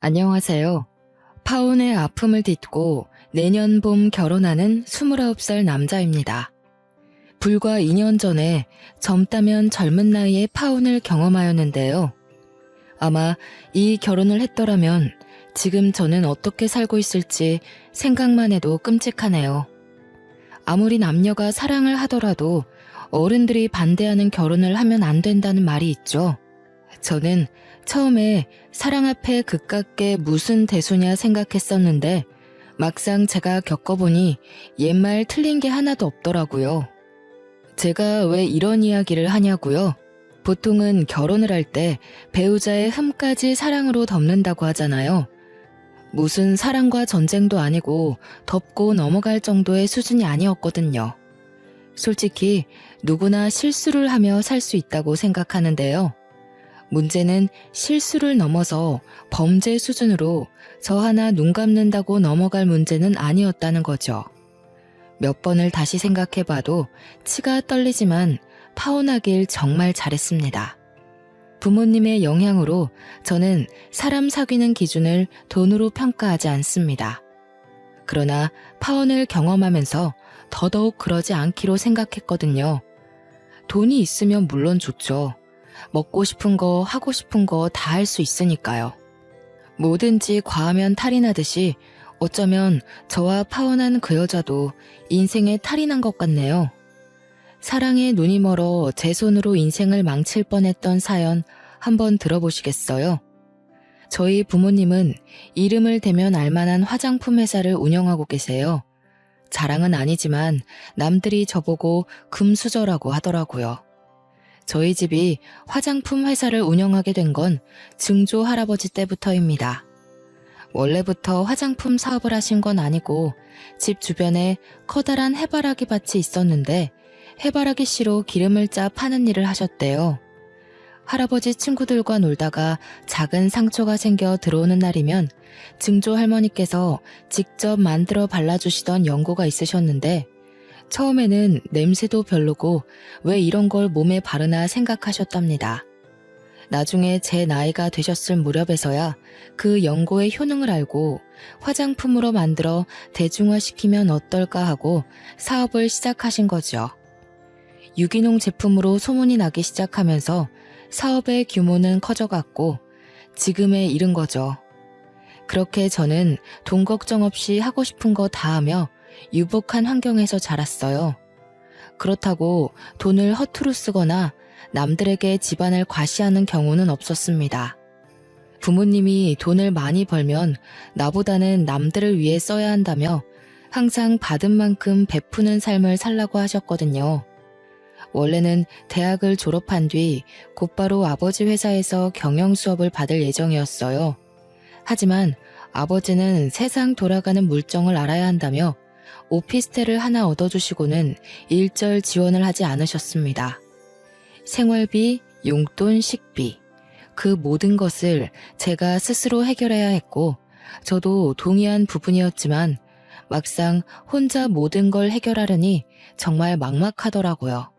안녕하세요. 파혼의 아픔을 딛고 내년 봄 결혼하는 29살 남자입니다. 불과 2년 전에 젊다면 젊은 나이에 파혼을 경험하였는데요. 아마 이 결혼을 했더라면 지금 저는 어떻게 살고 있을지 생각만 해도 끔찍하네요. 아무리 남녀가 사랑을 하더라도 어른들이 반대하는 결혼을 하면 안 된다는 말이 있죠. 저는 처음에 사랑 앞에 그깟게 무슨 대수냐 생각했었는데 막상 제가 겪어보니 옛말 틀린 게 하나도 없더라고요. 제가 왜 이런 이야기를 하냐고요? 보통은 결혼을 할 때 배우자의 흠까지 사랑으로 덮는다고 하잖아요. 무슨 사랑과 전쟁도 아니고 덮고 넘어갈 정도의 수준이 아니었거든요. 솔직히 누구나 실수를 하며 살 수 있다고 생각하는데요. 문제는 실수를 넘어서 범죄 수준으로 저 하나 눈 감는다고 넘어갈 문제는 아니었다는 거죠. 몇 번을 다시 생각해봐도 치가 떨리지만 파혼하길 정말 잘했습니다. 부모님의 영향으로 저는 사람 사귀는 기준을 돈으로 평가하지 않습니다. 그러나 파혼을 경험하면서 더더욱 그러지 않기로 생각했거든요. 돈이 있으면 물론 좋죠. 먹고 싶은 거, 하고 싶은 거 다 할 수 있으니까요. 뭐든지 과하면 탈이 나듯이 어쩌면 저와 파혼한 그 여자도 인생에 탈이 난 것 같네요. 사랑에 눈이 멀어 제 손으로 인생을 망칠 뻔했던 사연 한번 들어보시겠어요? 저희 부모님은 이름을 대면 알만한 화장품 회사를 운영하고 계세요. 자랑은 아니지만 남들이 저보고 금수저라고 하더라고요. 저희 집이 화장품 회사를 운영하게 된 건 증조 할아버지 때부터입니다. 원래부터 화장품 사업을 하신 건 아니고 집 주변에 커다란 해바라기 밭이 있었는데 해바라기 씨로 기름을 짜 파는 일을 하셨대요. 할아버지 친구들과 놀다가 작은 상처가 생겨 들어오는 날이면 증조 할머니께서 직접 만들어 발라주시던 연고가 있으셨는데 처음에는 냄새도 별로고 왜 이런 걸 몸에 바르나 생각하셨답니다. 나중에 제 나이가 되셨을 무렵에서야 그 연고의 효능을 알고 화장품으로 만들어 대중화시키면 어떨까 하고 사업을 시작하신 거죠. 유기농 제품으로 소문이 나기 시작하면서 사업의 규모는 커져갔고 지금에 이른 거죠. 그렇게 저는 돈 걱정 없이 하고 싶은 거 다 하며 유복한 환경에서 자랐어요. 그렇다고 돈을 허투루 쓰거나 남들에게 집안을 과시하는 경우는 없었습니다. 부모님이 돈을 많이 벌면 나보다는 남들을 위해 써야 한다며 항상 받은 만큼 베푸는 삶을 살라고 하셨거든요. 원래는 대학을 졸업한 뒤 곧바로 아버지 회사에서 경영 수업을 받을 예정이었어요. 하지만 아버지는 세상 돌아가는 물정을 알아야 한다며 오피스텔을 하나 얻어주시고는 일절 지원을 하지 않으셨습니다. 생활비, 용돈, 식비, 그 모든 것을 제가 스스로 해결해야 했고 저도 동의한 부분이었지만 막상 혼자 모든 걸 해결하려니 정말 막막하더라고요.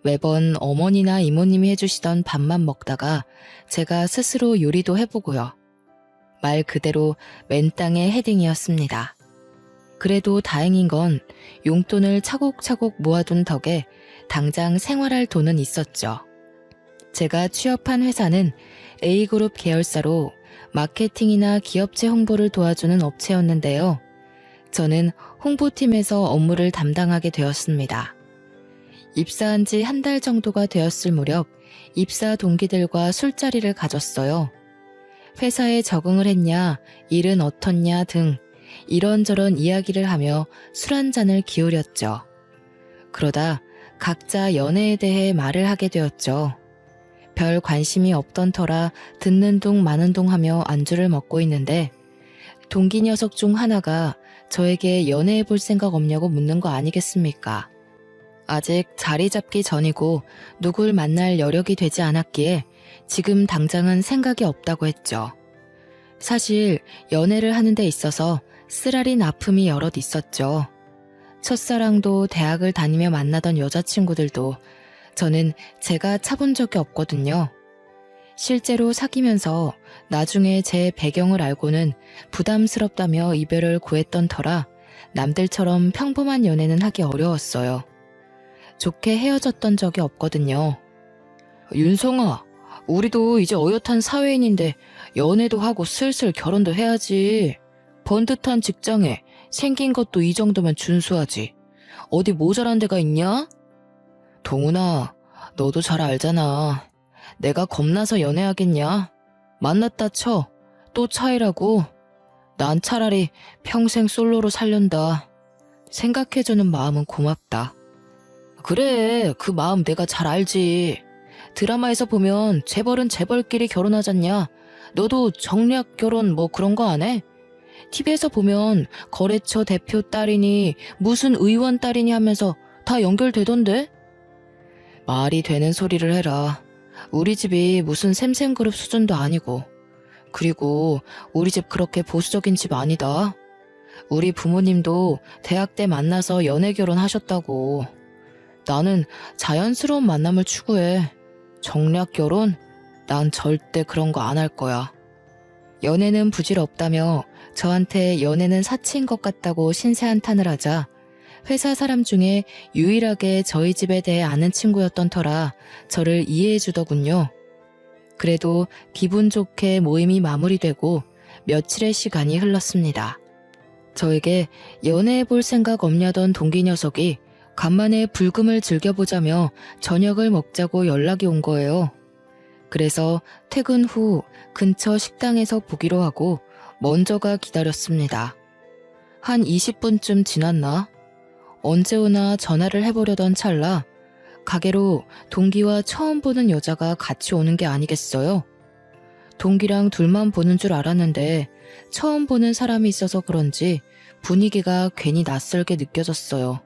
매번 어머니나 이모님이 해주시던 밥만 먹다가 제가 스스로 요리도 해보고요. 말 그대로 맨땅에 헤딩이었습니다. 그래도 다행인 건 용돈을 차곡차곡 모아둔 덕에 당장 생활할 돈은 있었죠. 제가 취업한 회사는 A그룹 계열사로 마케팅이나 기업체 홍보를 도와주는 업체였는데요. 저는 홍보팀에서 업무를 담당하게 되었습니다. 입사한 지 한 달 정도가 되었을 무렵 입사 동기들과 술자리를 가졌어요. 회사에 적응을 했냐, 일은 어떻냐 등 이런저런 이야기를 하며 술 한 잔을 기울였죠. 그러다 각자 연애에 대해 말을 하게 되었죠. 별 관심이 없던 터라 듣는 둥 마는 둥 하며 안주를 먹고 있는데 동기 녀석 중 하나가 저에게 연애해 볼 생각 없냐고 묻는 거 아니겠습니까? 아직 자리 잡기 전이고 누굴 만날 여력이 되지 않았기에 지금 당장은 생각이 없다고 했죠. 사실 연애를 하는 데 있어서 쓰라린 아픔이 여럿 있었죠. 첫사랑도 대학을 다니며 만나던 여자친구들도 저는 제가 차본 적이 없거든요. 실제로 사귀면서 나중에 제 배경을 알고는 부담스럽다며 이별을 고했던 터라 남들처럼 평범한 연애는 하기 어려웠어요. 좋게 헤어졌던 적이 없거든요. 윤성아, 우리도 이제 어엿한 사회인인데 연애도 하고 슬슬 결혼도 해야지. 번듯한 직장에 생긴 것도 이 정도면 준수하지. 어디 모자란 데가 있냐? 동훈아, 너도 잘 알잖아. 내가 겁나서 연애하겠냐? 만났다 쳐. 또 차이라고. 난 차라리 평생 솔로로 살련다. 생각해주는 마음은 고맙다. 그래, 그 마음 내가 잘 알지. 드라마에서 보면 재벌은 재벌끼리 결혼하잖냐. 너도 정략 결혼 뭐 그런 거 안 해? TV에서 보면 거래처 대표 딸이니 무슨 의원 딸이니 하면서 다 연결되던데? 말이 되는 소리를 해라. 우리 집이 무슨 샘샘그룹 수준도 아니고. 그리고 우리 집 그렇게 보수적인 집 아니다. 우리 부모님도 대학 때 만나서 연애 결혼하셨다고. 나는 자연스러운 만남을 추구해. 정략 결혼? 난 절대 그런 거 안 할 거야. 연애는 부질없다며 저한테 연애는 사치인 것 같다고 신세한탄을 하자 회사 사람 중에 유일하게 저희 집에 대해 아는 친구였던 터라 저를 이해해 주더군요. 그래도 기분 좋게 모임이 마무리되고 며칠의 시간이 흘렀습니다. 저에게 연애해 볼 생각 없냐던 동기 녀석이 간만에 불금을 즐겨보자며 저녁을 먹자고 연락이 온 거예요. 그래서 퇴근 후 근처 식당에서 보기로 하고 먼저가 기다렸습니다. 한 20분쯤 지났나? 언제 오나 전화를 해보려던 찰나 가게로 동기와 처음 보는 여자가 같이 오는 게 아니겠어요? 동기랑 둘만 보는 줄 알았는데 처음 보는 사람이 있어서 그런지 분위기가 괜히 낯설게 느껴졌어요.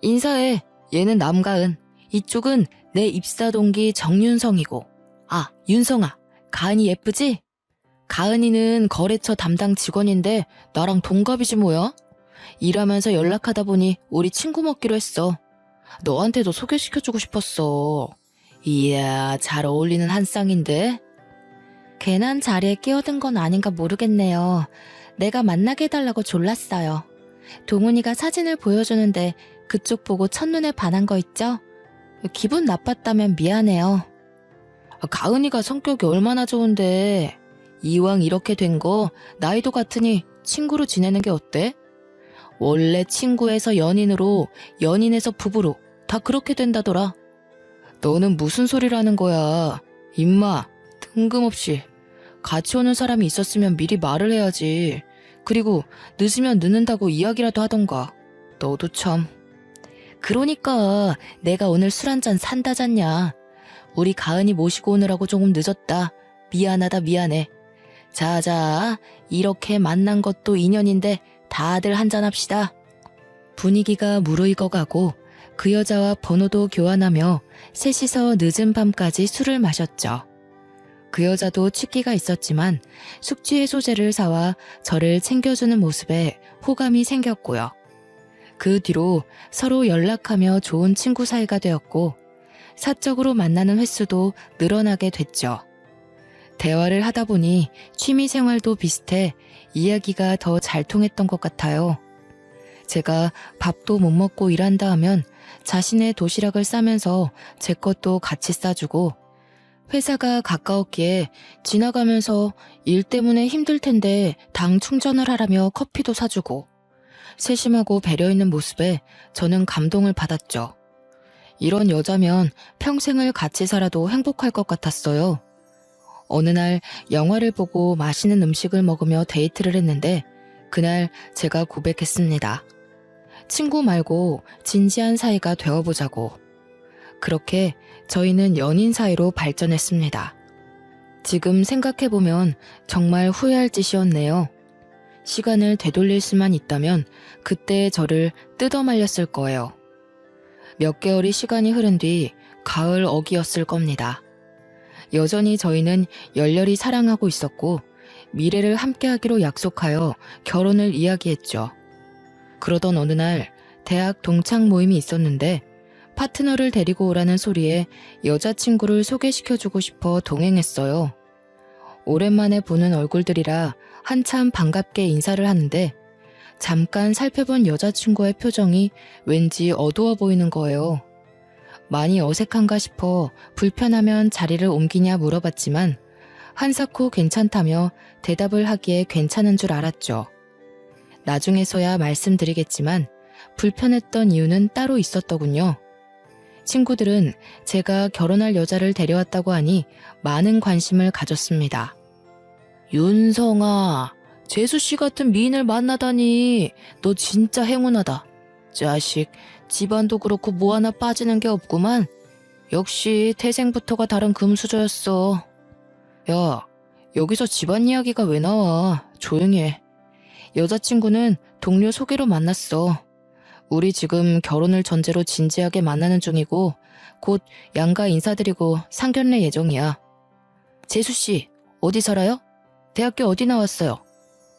인사해. 얘는 남가은. 이쪽은 내 입사 동기 정윤성이고. 아, 윤성아. 가은이 예쁘지? 가은이는 거래처 담당 직원인데 나랑 동갑이지 뭐야? 일하면서 연락하다 보니 우리 친구 먹기로 했어. 너한테도 소개시켜주고 싶었어. 이야, 잘 어울리는 한 쌍인데? 괜한 자리에 끼어든 건 아닌가 모르겠네요. 내가 만나게 해달라고 졸랐어요. 동훈이가 사진을 보여주는데 그쪽 보고 첫눈에 반한 거 있죠? 기분 나빴다면 미안해요. 가은이가 성격이 얼마나 좋은데 이왕 이렇게 된 거 나이도 같으니 친구로 지내는 게 어때? 원래 친구에서 연인으로, 연인에서 부부로 다 그렇게 된다더라. 너는 무슨 소리를 하는 거야? 임마, 뜬금없이. 같이 오는 사람이 있었으면 미리 말을 해야지. 그리고 늦으면 늦는다고 이야기라도 하던가. 너도 참. 그러니까 내가 오늘 술 한잔 산다잖냐. 우리 가은이 모시고 오느라고 조금 늦었다. 미안하다 미안해. 자자, 이렇게 만난 것도 인연인데 다들 한잔합시다. 분위기가 무르익어가고 그 여자와 번호도 교환하며 셋이서 늦은 밤까지 술을 마셨죠. 그 여자도 취기가 있었지만 숙취 해소제를 사와 저를 챙겨주는 모습에 호감이 생겼고요. 그 뒤로 서로 연락하며 좋은 친구 사이가 되었고 사적으로 만나는 횟수도 늘어나게 됐죠. 대화를 하다 보니 취미 생활도 비슷해 이야기가 더 잘 통했던 것 같아요. 제가 밥도 못 먹고 일한다 하면 자신의 도시락을 싸면서 제 것도 같이 싸주고 회사가 가까웠기에 지나가면서 일 때문에 힘들 텐데 당 충전을 하라며 커피도 사주고 세심하고 배려 있는 모습에 저는 감동을 받았죠. 이런 여자면 평생을 같이 살아도 행복할 것 같았어요. 어느 날 영화를 보고 맛있는 음식을 먹으며 데이트를 했는데 그날 제가 고백했습니다. 친구 말고 진지한 사이가 되어보자고. 그렇게 저희는 연인 사이로 발전했습니다. 지금 생각해보면 정말 후회할 짓이었네요. 시간을 되돌릴 수만 있다면 그때 저를 뜯어말렸을 거예요. 몇 개월의 시간이 흐른 뒤 가을 어기였을 겁니다. 여전히 저희는 열렬히 사랑하고 있었고 미래를 함께하기로 약속하여 결혼을 이야기했죠. 그러던 어느 날 대학 동창 모임이 있었는데 파트너를 데리고 오라는 소리에 여자친구를 소개시켜주고 싶어 동행했어요. 오랜만에 보는 얼굴들이라 한참 반갑게 인사를 하는데 잠깐 살펴본 여자친구의 표정이 왠지 어두워 보이는 거예요. 많이 어색한가 싶어 불편하면 자리를 옮기냐 물어봤지만 한사코 괜찮다며 대답을 하기에 괜찮은 줄 알았죠. 나중에서야 말씀드리겠지만 불편했던 이유는 따로 있었더군요. 친구들은 제가 결혼할 여자를 데려왔다고 하니 많은 관심을 가졌습니다. 윤성아, 재수씨 같은 미인을 만나다니 너 진짜 행운하다. 자식, 집안도 그렇고 뭐 하나 빠지는 게 없구만. 역시 태생부터가 다른 금수저였어. 야, 여기서 집안 이야기가 왜 나와? 조용히 해. 여자친구는 동료 소개로 만났어. 우리 지금 결혼을 전제로 진지하게 만나는 중이고 곧 양가 인사드리고 상견례 예정이야. 재수씨, 어디 살아요? 대학교 어디 나왔어요?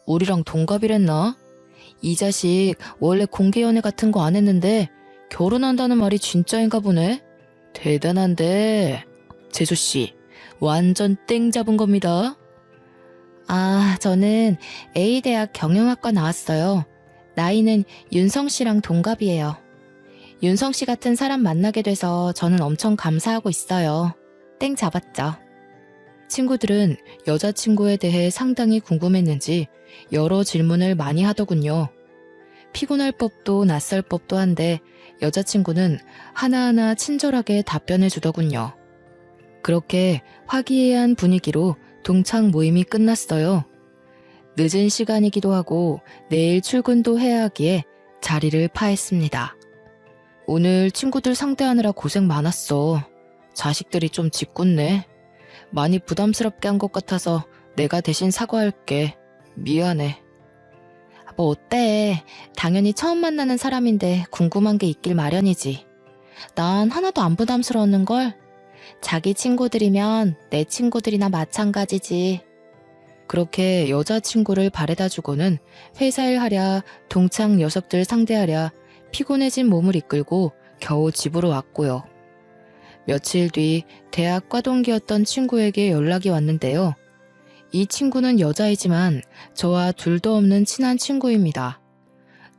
우리랑 동갑이랬나? 이 자식 원래 공개연애 같은 거 안 했는데 결혼한다는 말이 진짜인가 보네? 대단한데. 재수씨, 완전 땡 잡은 겁니다. 아, 저는 A대학 경영학과 나왔어요. 나이는 윤성 씨랑 동갑이에요. 윤성 씨 같은 사람 만나게 돼서 저는 엄청 감사하고 있어요. 땡 잡았죠. 친구들은 여자친구에 대해 상당히 궁금했는지 여러 질문을 많이 하더군요. 피곤할 법도 낯설 법도 한데 여자친구는 하나하나 친절하게 답변해 주더군요. 그렇게 화기애애한 분위기로 동창 모임이 끝났어요. 늦은 시간이기도 하고 내일 출근도 해야 하기에 자리를 파했습니다. 오늘 친구들 상대하느라 고생 많았어. 자식들이 좀 짓궂네. 많이 부담스럽게 한 것 같아서 내가 대신 사과할게. 미안해. 뭐 어때? 당연히 처음 만나는 사람인데 궁금한 게 있길 마련이지. 난 하나도 안 부담스러웠는걸. 자기 친구들이면 내 친구들이나 마찬가지지. 그렇게 여자친구를 바래다 주고는 회사 일 하랴 동창 녀석들 상대하랴 피곤해진 몸을 이끌고 겨우 집으로 왔고요. 며칠 뒤 대학 과동기였던 친구에게 연락이 왔는데요. 이 친구는 여자이지만 저와 둘도 없는 친한 친구입니다.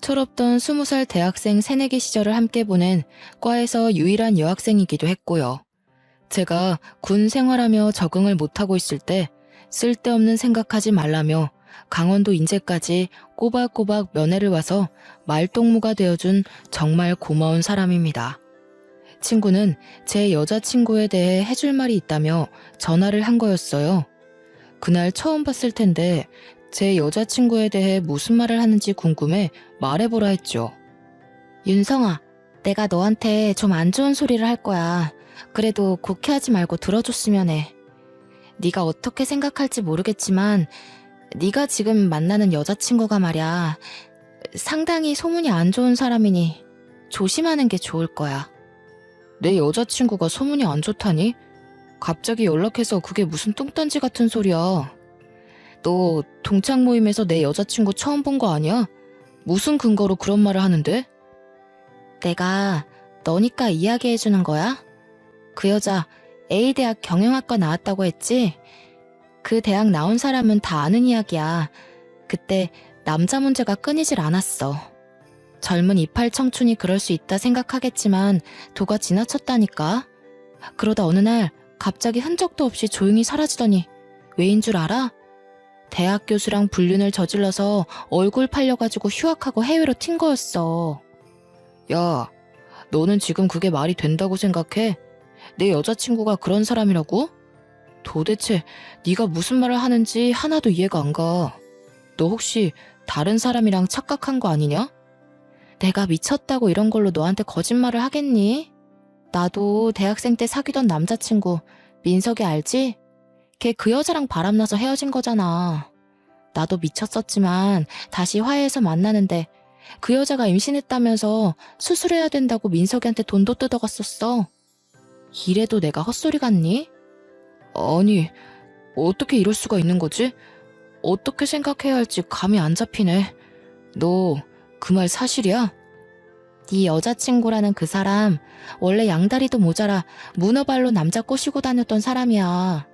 철없던 20살 대학생 새내기 시절을 함께 보낸 과에서 유일한 여학생이기도 했고요. 제가 군 생활하며 적응을 못하고 있을 때 쓸데없는 생각하지 말라며 강원도 인제까지 꼬박꼬박 면회를 와서 말동무가 되어준 정말 고마운 사람입니다. 친구는 제 여자친구에 대해 해줄 말이 있다며 전화를 한 거였어요. 그날 처음 봤을 텐데 제 여자친구에 대해 무슨 말을 하는지 궁금해 말해보라 했죠. 윤성아, 내가 너한테 좀 안 좋은 소리를 할 거야. 그래도 곡해하지 말고 들어줬으면 해. 네가 어떻게 생각할지 모르겠지만 네가 지금 만나는 여자친구가 말이야. 상당히 소문이 안 좋은 사람이니 조심하는 게 좋을 거야. 내 여자친구가 소문이 안 좋다니? 갑자기 연락해서 그게 무슨 뚱딴지 같은 소리야. 너 동창 모임에서 내 여자친구 처음 본 거 아니야? 무슨 근거로 그런 말을 하는데? 내가 너니까 이야기해주는 거야? 그 여자 A대학 경영학과 나왔다고 했지? 그 대학 나온 사람은 다 아는 이야기야. 그때 남자 문제가 끊이질 않았어. 젊은 이팔 청춘이 그럴 수 있다 생각하겠지만 도가 지나쳤다니까. 그러다 어느 날 갑자기 흔적도 없이 조용히 사라지더니 왜인 줄 알아? 대학 교수랑 불륜을 저질러서 얼굴 팔려가지고 휴학하고 해외로 튄 거였어. 야, 너는 지금 그게 말이 된다고 생각해? 내 여자친구가 그런 사람이라고? 도대체 네가 무슨 말을 하는지 하나도 이해가 안 가. 너 혹시 다른 사람이랑 착각한 거 아니냐? 내가 미쳤다고 이런 걸로 너한테 거짓말을 하겠니? 나도 대학생 때 사귀던 남자친구 민석이 알지? 걔 그 여자랑 바람나서 헤어진 거잖아. 나도 미쳤었지만 다시 화해해서 만나는데 그 여자가 임신했다면서 수술해야 된다고 민석이한테 돈도 뜯어갔었어. 이래도 내가 헛소리 같니? 아니, 어떻게 이럴 수가 있는 거지? 어떻게 생각해야 할지 감이 안 잡히네. 너 그 말 사실이야? 네 여자친구라는 그 사람 원래 양다리도 모자라 문어발로 남자 꼬시고 다녔던 사람이야.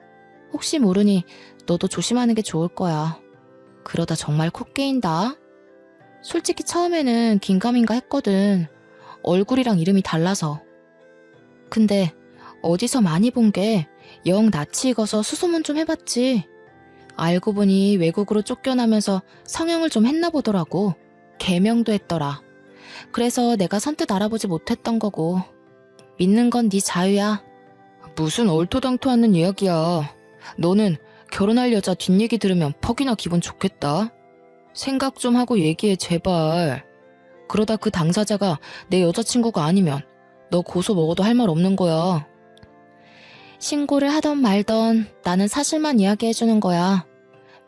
혹시 모르니 너도 조심하는 게 좋을 거야. 그러다 정말 코 깨인다. 솔직히 처음에는 긴가민가 했거든. 얼굴이랑 이름이 달라서. 근데 어디서 많이 본 게 영 낯이 익어서 수소문 좀 해봤지. 알고 보니 외국으로 쫓겨나면서 성형을 좀 했나 보더라고. 개명도 했더라. 그래서 내가 선뜻 알아보지 못했던 거고. 믿는 건 네 자유야. 무슨 얼토당토 않는 이야기야. 너는 결혼할 여자 뒷얘기 들으면 퍽이나 기분 좋겠다. 생각 좀 하고 얘기해 제발. 그러다 그 당사자가 내 여자친구가 아니면 너 고소 먹어도 할 말 없는 거야. 신고를 하던 말던 나는 사실만 이야기해주는 거야.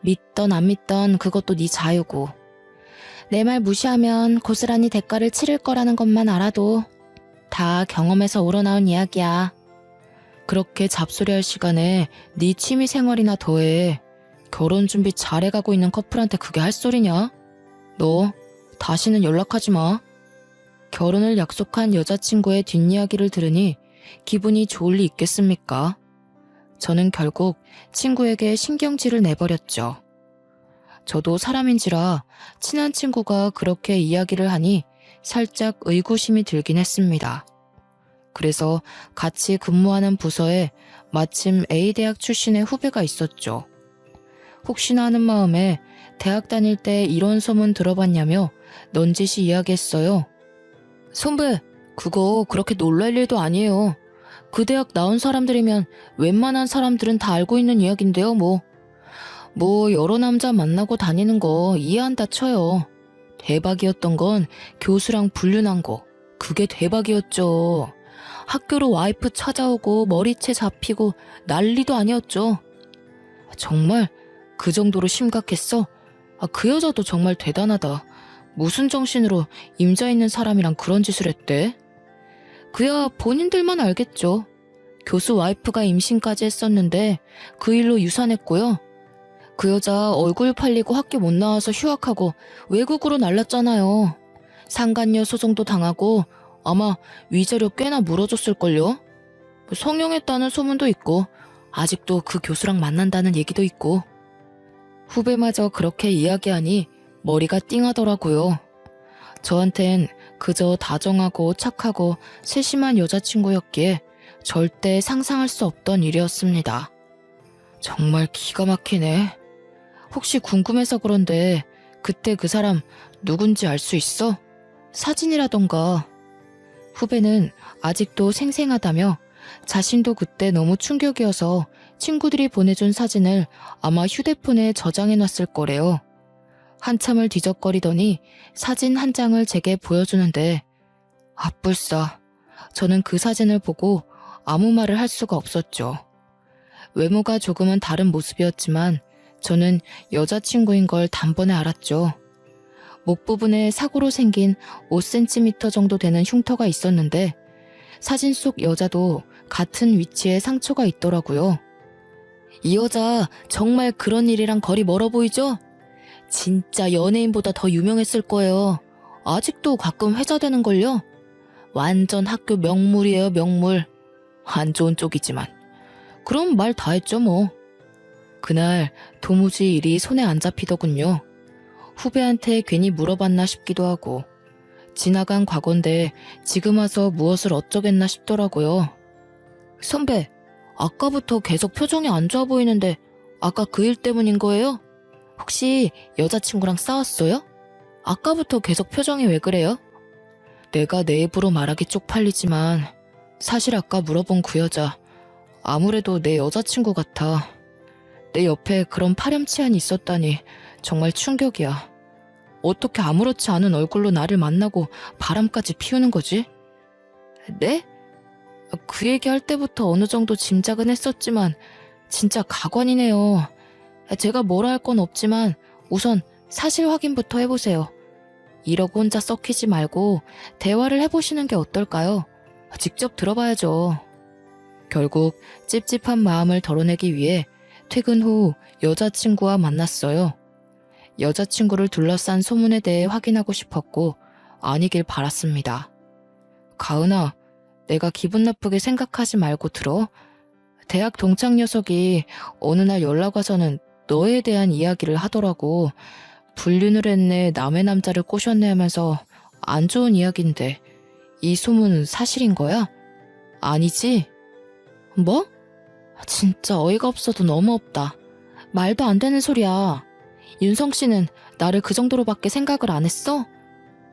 믿던 안 믿던 그것도 네 자유고. 내 말 무시하면 고스란히 대가를 치를 거라는 것만 알아도 다 경험에서 우러나온 이야기야. 그렇게 잡소리할 시간에 네 취미 생활이나 더해. 결혼 준비 잘해가고 있는 커플한테 그게 할 소리냐? 너 다시는 연락하지 마. 결혼을 약속한 여자친구의 뒷이야기를 들으니 기분이 좋을 리 있겠습니까? 저는 결국 친구에게 신경질을 내버렸죠. 저도 사람인지라 친한 친구가 그렇게 이야기를 하니 살짝 의구심이 들긴 했습니다. 그래서 같이 근무하는 부서에 마침 A대학 출신의 후배가 있었죠. 혹시나 하는 마음에 대학 다닐 때 이런 소문 들어봤냐며 넌지시 이야기했어요. 선배, 그거 그렇게 놀랄 일도 아니에요. 그 대학 나온 사람들이면 웬만한 사람들은 다 알고 있는 이야기인데요, 뭐 여러 남자 만나고 다니는 거 이해한다 쳐요. 대박이었던 건 교수랑 불륜한 거. 그게 대박이었죠. 학교로 와이프 찾아오고 머리채 잡히고 난리도 아니었죠. 정말 그 정도로 심각했어? 그 여자도 정말 대단하다. 무슨 정신으로 임자 있는 사람이랑 그런 짓을 했대? 그야 본인들만 알겠죠. 교수 와이프가 임신까지 했었는데 그 일로 유산했고요. 그 여자 얼굴 팔리고 학교 못 나와서 휴학하고 외국으로 날랐잖아요. 상간녀 소송도 당하고 아마 위자료 꽤나 물어줬을걸요. 성형했다는 소문도 있고 아직도 그 교수랑 만난다는 얘기도 있고. 후배마저 그렇게 이야기하니 머리가 띵하더라고요. 저한텐 그저 다정하고 착하고 세심한 여자친구였기에 절대 상상할 수 없던 일이었습니다. 정말 기가 막히네. 혹시 궁금해서 그런데 그때 그 사람 누군지 알 수 있어? 사진이라던가. 후배는 아직도 생생하다며 자신도 그때 너무 충격이어서 친구들이 보내준 사진을 아마 휴대폰에 저장해놨을 거래요. 한참을 뒤적거리더니 사진 한 장을 제게 보여주는데 아뿔싸. 저는 그 사진을 보고 아무 말을 할 수가 없었죠. 외모가 조금은 다른 모습이었지만 저는 여자친구인 걸 단번에 알았죠. 목 부분에 사고로 생긴 5cm 정도 되는 흉터가 있었는데 사진 속 여자도 같은 위치에 상처가 있더라고요. 이 여자 정말 그런 일이랑 거리 멀어 보이죠? 진짜 연예인보다 더 유명했을 거예요. 아직도 가끔 회자되는걸요? 완전 학교 명물이에요, 명물. 안 좋은 쪽이지만. 그럼 말 다 했죠, 뭐. 그날 도무지 일이 손에 안 잡히더군요. 후배한테 괜히 물어봤나 싶기도 하고 지나간 과거인데 지금 와서 무엇을 어쩌겠나 싶더라고요. 선배, 아까부터 계속 표정이 안 좋아 보이는데 아까 그 일 때문인 거예요? 혹시 여자친구랑 싸웠어요? 아까부터 계속 표정이 왜 그래요? 내가 내 입으로 말하기 쪽팔리지만 사실 아까 물어본 그 여자 아무래도 내 여자친구 같아. 내 옆에 그런 파렴치한이 있었다니 정말 충격이야. 어떻게 아무렇지 않은 얼굴로 나를 만나고 바람까지 피우는 거지? 네? 그 얘기할 때부터 어느 정도 짐작은 했었지만 진짜 가관이네요. 제가 뭐라 할 건 없지만 우선 사실 확인부터 해보세요. 이러고 혼자 썩히지 말고 대화를 해보시는 게 어떨까요? 직접 들어봐야죠. 결국 찝찝한 마음을 덜어내기 위해 퇴근 후 여자친구와 만났어요. 여자친구를 둘러싼 소문에 대해 확인하고 싶었고 아니길 바랐습니다. 가은아, 내가 기분 나쁘게 생각하지 말고 들어. 대학 동창 녀석이 어느 날 연락 와서는 너에 대한 이야기를 하더라고. 불륜을 했네, 남의 남자를 꼬셨네 하면서 안 좋은 이야기인데 이 소문은 사실인 거야? 아니지? 뭐? 진짜 어이가 없어도 너무 없다. 말도 안 되는 소리야. 윤성 씨는 나를 그 정도로밖에 생각을 안 했어?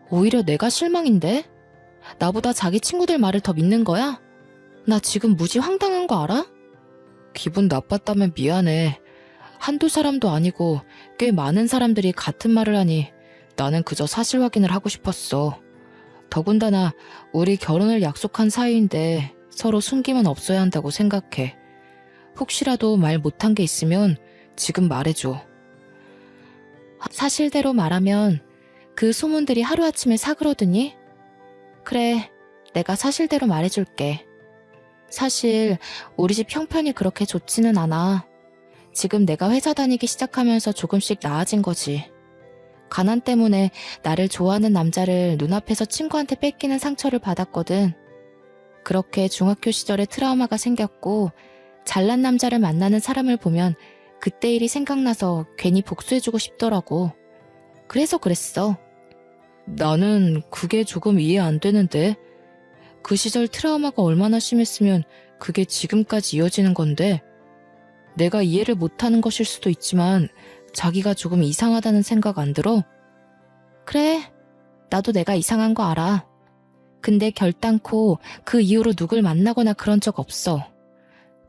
오히려 내가 실망인데? 나보다 자기 친구들 말을 더 믿는 거야? 나 지금 무지 황당한 거 알아? 기분 나빴다면 미안해. 한두 사람도 아니고 꽤 많은 사람들이 같은 말을 하니 나는 그저 사실 확인을 하고 싶었어. 더군다나 우리 결혼을 약속한 사이인데 서로 숨김은 없어야 한다고 생각해. 혹시라도 말 못한 게 있으면 지금 말해줘. 사실대로 말하면 그 소문들이 하루아침에 사그러드니? 그래, 내가 사실대로 말해줄게. 사실 우리 집 형편이 그렇게 좋지는 않아. 지금 내가 회사 다니기 시작하면서 조금씩 나아진 거지. 가난 때문에 나를 좋아하는 남자를 눈앞에서 친구한테 뺏기는 상처를 받았거든. 그렇게 중학교 시절에 트라우마가 생겼고 잘난 남자를 만나는 사람을 보면 그때 일이 생각나서 괜히 복수해주고 싶더라고. 그래서 그랬어. 나는 그게 조금 이해 안 되는데. 그 시절 트라우마가 얼마나 심했으면 그게 지금까지 이어지는 건데. 내가 이해를 못하는 것일 수도 있지만 자기가 조금 이상하다는 생각 안 들어? 그래, 나도 내가 이상한 거 알아. 근데 결단코 그 이후로 누굴 만나거나 그런 적 없어.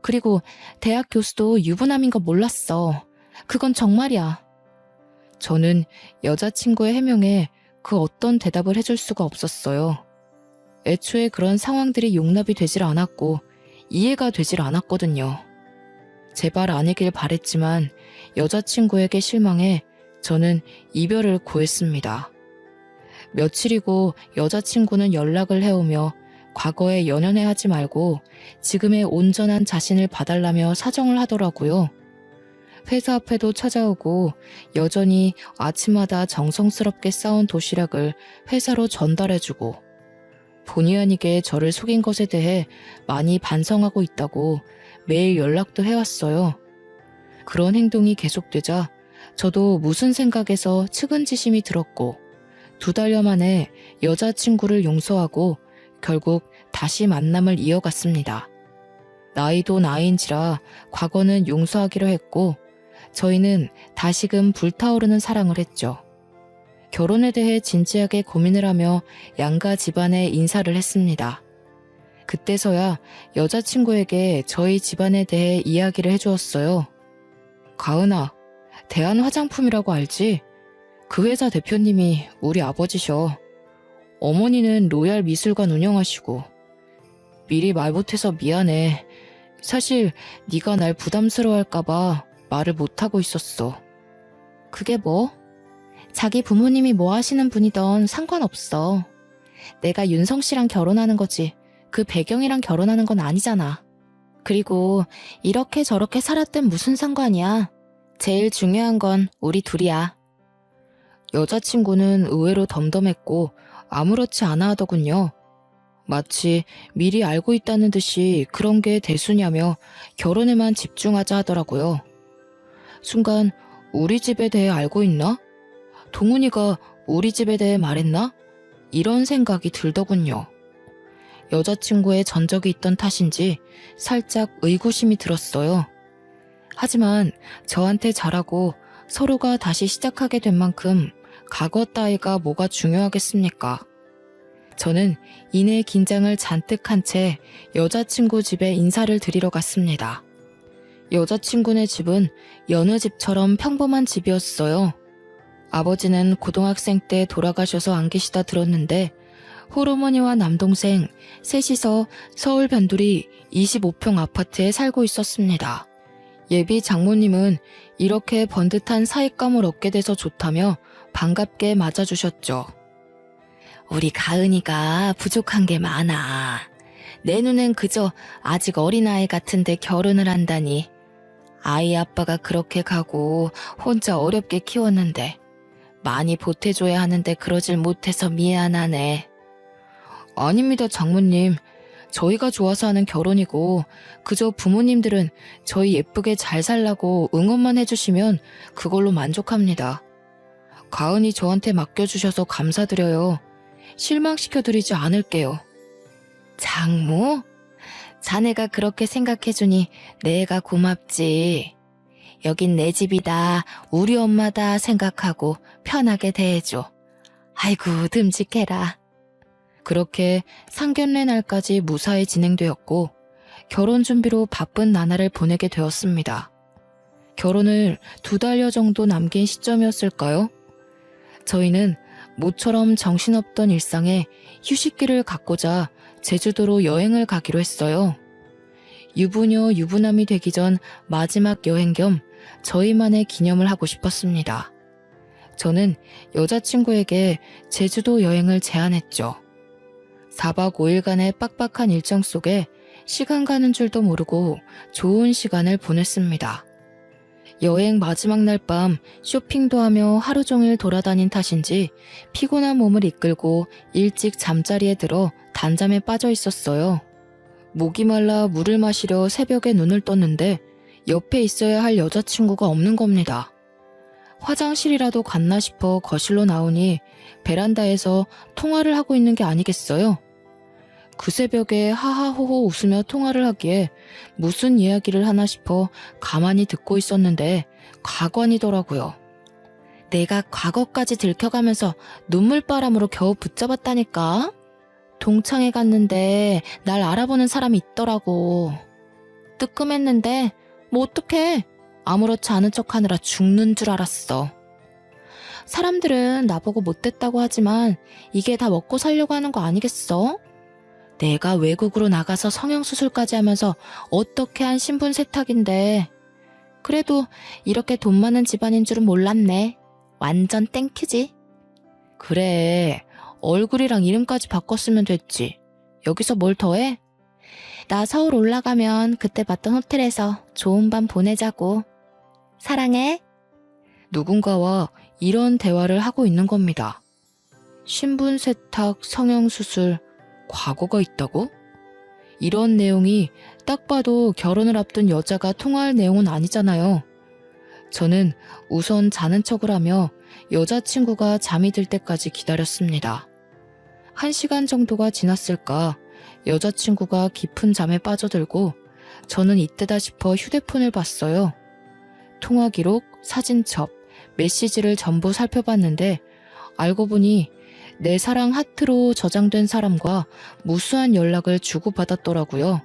그리고 대학 교수도 유부남인 거 몰랐어. 그건 정말이야. 저는 여자친구의 해명에 그 어떤 대답을 해줄 수가 없었어요. 애초에 그런 상황들이 용납이 되질 않았고 이해가 되질 않았거든요. 제발 아니길 바랬지만 여자친구에게 실망해 저는 이별을 고했습니다. 며칠이고 여자친구는 연락을 해오며 과거에 연연해하지 말고 지금의 온전한 자신을 봐달라며 사정을 하더라고요. 회사 앞에도 찾아오고 여전히 아침마다 정성스럽게 싸운 도시락을 회사로 전달해주고 본의 아니게 저를 속인 것에 대해 많이 반성하고 있다고 매일 연락도 해왔어요. 그런 행동이 계속되자 저도 무슨 생각에서 측은지심이 들었고 2달여 만에 여자친구를 용서하고 결국 다시 만남을 이어갔습니다. 나이도 나이인지라 과거는 용서하기로 했고 저희는 다시금 불타오르는 사랑을 했죠. 결혼에 대해 진지하게 고민을 하며 양가 집안에 인사를 했습니다. 그때서야 여자친구에게 저희 집안에 대해 이야기를 해주었어요. 가은아, 대한화장품이라고 알지? 그 회사 대표님이 우리 아버지셔. 어머니는 로얄 미술관 운영하시고. 미리 말 못해서 미안해. 사실 네가 날 부담스러워할까봐 말을 못하고 있었어. 그게 뭐? 자기 부모님이 뭐 하시는 분이던 상관없어. 내가 윤성 씨랑 결혼하는 거지. 그 배경이랑 결혼하는 건 아니잖아. 그리고 이렇게 저렇게 살았든 무슨 상관이야. 제일 중요한 건 우리 둘이야. 여자친구는 의외로 덤덤했고 아무렇지 않아 하더군요. 마치 미리 알고 있다는 듯이 그런 게 대수냐며 결혼에만 집중하자 하더라고요. 순간 우리 집에 대해 알고 있나? 동훈이가 우리 집에 대해 말했나? 이런 생각이 들더군요. 여자친구의 전적이 있던 탓인지 살짝 의구심이 들었어요. 하지만 저한테 잘하고 서로가 다시 시작하게 된 만큼 과거 따위가 뭐가 중요하겠습니까? 저는 이내 긴장을 잔뜩 한 채 여자친구 집에 인사를 드리러 갔습니다. 여자친구네 집은 여느 집처럼 평범한 집이었어요. 아버지는 고등학생 때 돌아가셔서 안 계시다 들었는데 홀어머니와 남동생 셋이서 서울 변두리 25평 아파트에 살고 있었습니다. 예비 장모님은 이렇게 번듯한 사윗감을 얻게 돼서 좋다며 반갑게 맞아주셨죠. 우리 가은이가 부족한 게 많아. 내 눈엔 그저 아직 어린아이 같은데 결혼을 한다니. 아이 아빠가 그렇게 가고 혼자 어렵게 키웠는데 많이 보태줘야 하는데 그러질 못해서 미안하네. 아닙니다, 장모님. 저희가 좋아서 하는 결혼이고 그저 부모님들은 저희 예쁘게 잘 살라고 응원만 해주시면 그걸로 만족합니다. 가은이 저한테 맡겨주셔서 감사드려요. 실망시켜드리지 않을게요. 장모? 자네가 그렇게 생각해주니 내가 고맙지. 여긴 내 집이다, 우리 엄마다 생각하고 편하게 대해줘. 아이고, 듬직해라. 그렇게 상견례 날까지 무사히 진행되었고 결혼 준비로 바쁜 나날을 보내게 되었습니다. 결혼을 2달여 정도 남긴 시점이었을까요? 저희는 모처럼 정신없던 일상에 휴식기를 갖고자 제주도로 여행을 가기로 했어요. 유부녀 유부남이 되기 전 마지막 여행 겸 저희만의 기념을 하고 싶었습니다. 저는 여자친구에게 제주도 여행을 제안했죠. 4박 5일간의 빡빡한 일정 속에 시간 가는 줄도 모르고 좋은 시간을 보냈습니다. 여행 마지막 날 밤 쇼핑도 하며 하루 종일 돌아다닌 탓인지 피곤한 몸을 이끌고 일찍 잠자리에 들어 단잠에 빠져 있었어요. 목이 말라 물을 마시려 새벽에 눈을 떴는데 옆에 있어야 할 여자친구가 없는 겁니다. 화장실이라도 갔나 싶어 거실로 나오니 베란다에서 통화를 하고 있는 게 아니겠어요? 그 새벽에 하하호호 웃으며 통화를 하기에 무슨 이야기를 하나 싶어 가만히 듣고 있었는데 과관이더라고요. 내가 과거까지 들켜가면서 눈물바람으로 겨우 붙잡았다니까? 동창회 갔는데 날 알아보는 사람이 있더라고. 뜨끔했는데 뭐 어떡해. 아무렇지 않은 척하느라 죽는 줄 알았어. 사람들은 나보고 못됐다고 하지만 이게 다 먹고 살려고 하는 거 아니겠어? 내가 외국으로 나가서 성형수술까지 하면서 어떻게 한 신분 세탁인데. 그래도 이렇게 돈 많은 집안인 줄은 몰랐네. 완전 땡큐지. 그래, 얼굴이랑 이름까지 바꿨으면 됐지. 여기서 뭘 더해? 나 서울 올라가면 그때 봤던 호텔에서 좋은 밤 보내자고. 사랑해. 누군가와 이런 대화를 하고 있는 겁니다. 신분 세탁, 성형수술, 과거가 있다고? 이런 내용이 딱 봐도 결혼을 앞둔 여자가 통화할 내용은 아니잖아요. 저는 우선 자는 척을 하며 여자친구가 잠이 들 때까지 기다렸습니다. 1시간 정도가 지났을까 여자친구가 깊은 잠에 빠져들고 저는 이때다 싶어 휴대폰을 봤어요. 통화 기록, 사진첩, 메시지를 전부 살펴봤는데 알고 보니 내 사랑 하트로 저장된 사람과 무수한 연락을 주고받았더라고요.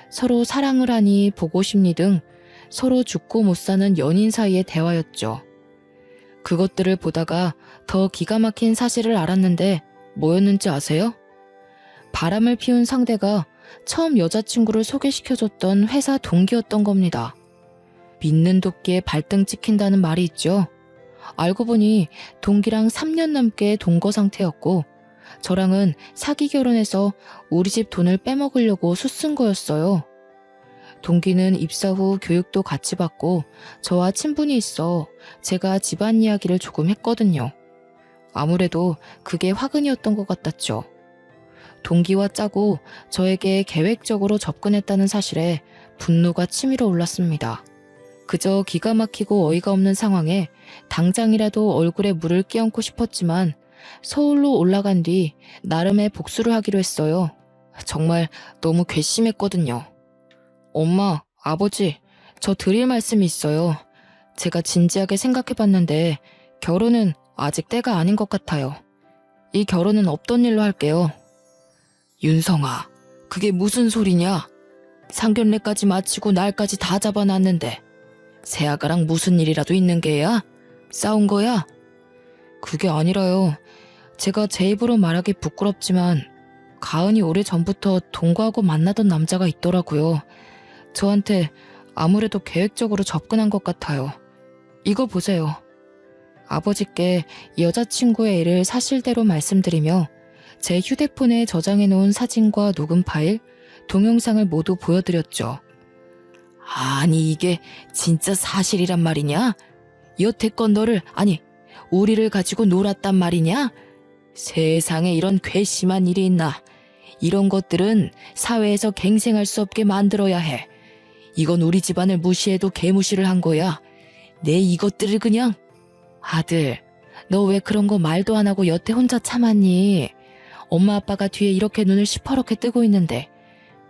서로 사랑을 하니 보고 싶니 등 서로 죽고 못 사는 연인 사이의 대화였죠. 그것들을 보다가 더 기가 막힌 사실을 알았는데 뭐였는지 아세요? 바람을 피운 상대가 처음 여자친구를 소개시켜줬던 회사 동기였던 겁니다. 믿는 도끼에 발등 찍힌다는 말이 있죠. 알고 보니 동기랑 3년 넘게 동거 상태였고 저랑은 사기 결혼해서 우리 집 돈을 빼먹으려고 수쓴 거였어요. 동기는 입사 후 교육도 같이 받고 저와 친분이 있어 제가 집안 이야기를 조금 했거든요. 아무래도 그게 화근이었던 것 같았죠. 동기와 짜고 저에게 계획적으로 접근했다는 사실에 분노가 치밀어 올랐습니다. 그저 기가 막히고 어이가 없는 상황에 당장이라도 얼굴에 물을 끼얹고 싶었지만 서울로 올라간 뒤 나름의 복수를 하기로 했어요. 정말 너무 괘씸했거든요. 엄마, 아버지, 저 드릴 말씀이 있어요. 제가 진지하게 생각해봤는데 결혼은 아직 때가 아닌 것 같아요. 이 결혼은 없던 일로 할게요. 윤성아, 그게 무슨 소리냐? 상견례까지 마치고 날까지 다 잡아놨는데 새아가랑 무슨 일이라도 있는 게야? 싸운 거야? 그게 아니라요. 제가 제 입으로 말하기 부끄럽지만 가은이 오래전부터 동거하고 만나던 남자가 있더라고요. 저한테 아무래도 계획적으로 접근한 것 같아요. 이거 보세요. 아버지께 여자친구의 일을 사실대로 말씀드리며 제 휴대폰에 저장해놓은 사진과 녹음 파일, 동영상을 모두 보여드렸죠. 아니 이게 진짜 사실이란 말이냐? 여태껏 너를, 아니 우리를 가지고 놀았단 말이냐? 세상에 이런 괘씸한 일이 있나? 이런 것들은 사회에서 갱생할 수 없게 만들어야 해. 이건 우리 집안을 무시해도 개무시를 한 거야. 내 이것들을 그냥. 아들, 너 왜 그런 거 말도 안 하고 여태 혼자 참았니? 엄마 아빠가 뒤에 이렇게 눈을 시퍼렇게 뜨고 있는데